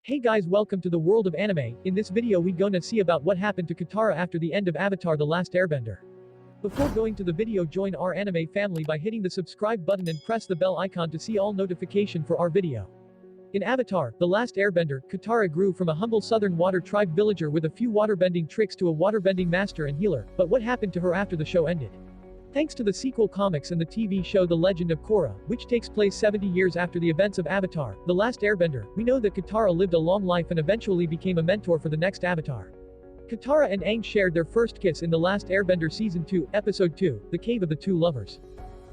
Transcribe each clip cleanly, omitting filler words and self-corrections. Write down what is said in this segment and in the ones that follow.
Hey guys, welcome to the world of anime. In this video we gonna see about what happened to Katara after the end of Avatar The Last Airbender. Before going to the video, join our anime family by hitting the subscribe button and press the bell icon to see all notification for our video. In Avatar, The Last Airbender, Katara grew from a humble southern water tribe villager with a few waterbending tricks to a waterbending master and healer, but what happened to her after the show ended? Thanks to the sequel comics and the TV show The Legend of Korra, which takes place 70 years after the events of Avatar, The Last Airbender, we know that Katara lived a long life and eventually became a mentor for the next Avatar. Katara and Aang shared their first kiss in The Last Airbender Season 2, Episode 2, The Cave of the Two Lovers.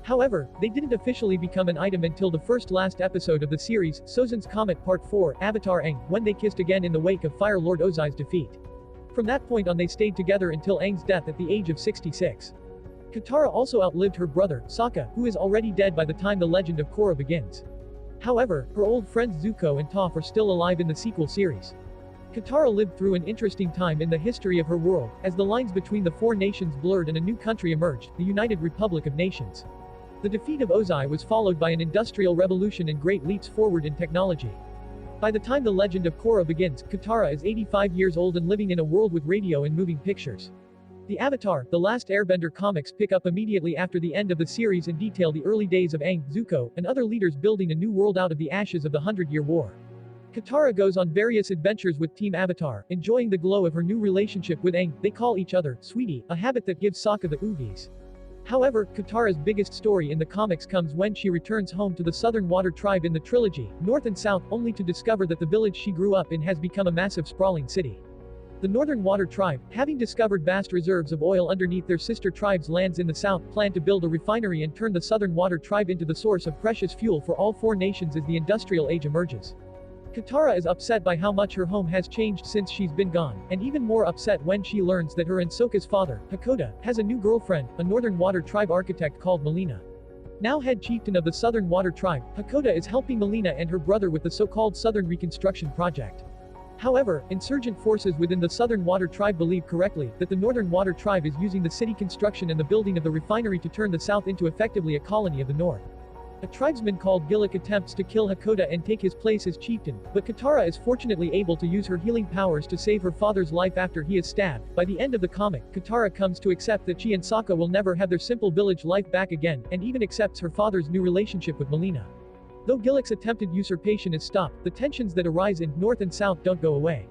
However, they didn't officially become an item until the last episode of the series, Sozin's Comet Part 4, Avatar Aang, when they kissed again in the wake of Fire Lord Ozai's defeat. From that point on they stayed together until Aang's death at the age of 66. Katara also outlived her brother, Sokka, who is already dead by the time The Legend of Korra begins. However, her old friends Zuko and Toph are still alive in the sequel series. Katara lived through an interesting time in the history of her world, as the lines between the four nations blurred and a new country emerged, the United Republic of Nations. The defeat of Ozai was followed by an industrial revolution and great leaps forward in technology. By the time The Legend of Korra begins, Katara is 85 years old and living in a world with radio and moving pictures. The Avatar, The Last Airbender comics pick up immediately after the end of the series and detail the early days of Aang, Zuko, and other leaders building a new world out of the ashes of the 100-Year War. Katara goes on various adventures with Team Avatar, enjoying the glow of her new relationship with Aang. They call each other sweetie, a habit that gives Sokka the oogies. However, Katara's biggest story in the comics comes when she returns home to the Southern Water Tribe in the trilogy, North and South, only to discover that the village she grew up in has become a massive sprawling city. The Northern Water Tribe, having discovered vast reserves of oil underneath their sister tribe's lands in the south, plan to build a refinery and turn the Southern Water Tribe into the source of precious fuel for all four nations as the industrial age emerges. Katara is upset by how much her home has changed since she's been gone, and even more upset when she learns that her and Sokka's father, Hakoda, has a new girlfriend, a Northern Water Tribe architect called Melina. Now head chieftain of the Southern Water Tribe, Hakoda is helping Melina and her brother with the so-called Southern Reconstruction Project. However, insurgent forces within the Southern Water Tribe believe correctly that the Northern Water Tribe is using the city construction and the building of the refinery to turn the South into effectively a colony of the North. A tribesman called Gillick attempts to kill Hakoda and take his place as chieftain, but Katara is fortunately able to use her healing powers to save her father's life after he is stabbed. By the end of the comic, Katara comes to accept that she and Sokka will never have their simple village life back again, and even accepts her father's new relationship with Melina. Though Gillick's attempted usurpation is stopped, the tensions that arise in North and South don't go away.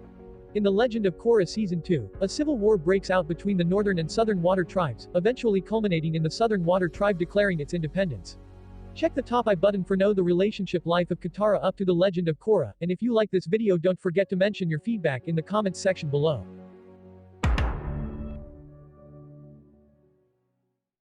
In The Legend of Korra Season 2, a civil war breaks out between the Northern and Southern Water Tribes, eventually culminating in the Southern Water Tribe declaring its independence. Check the top I button for know the relationship life of Katara up to The Legend of Korra, and if you like this video don't forget to mention your feedback in the comments section below.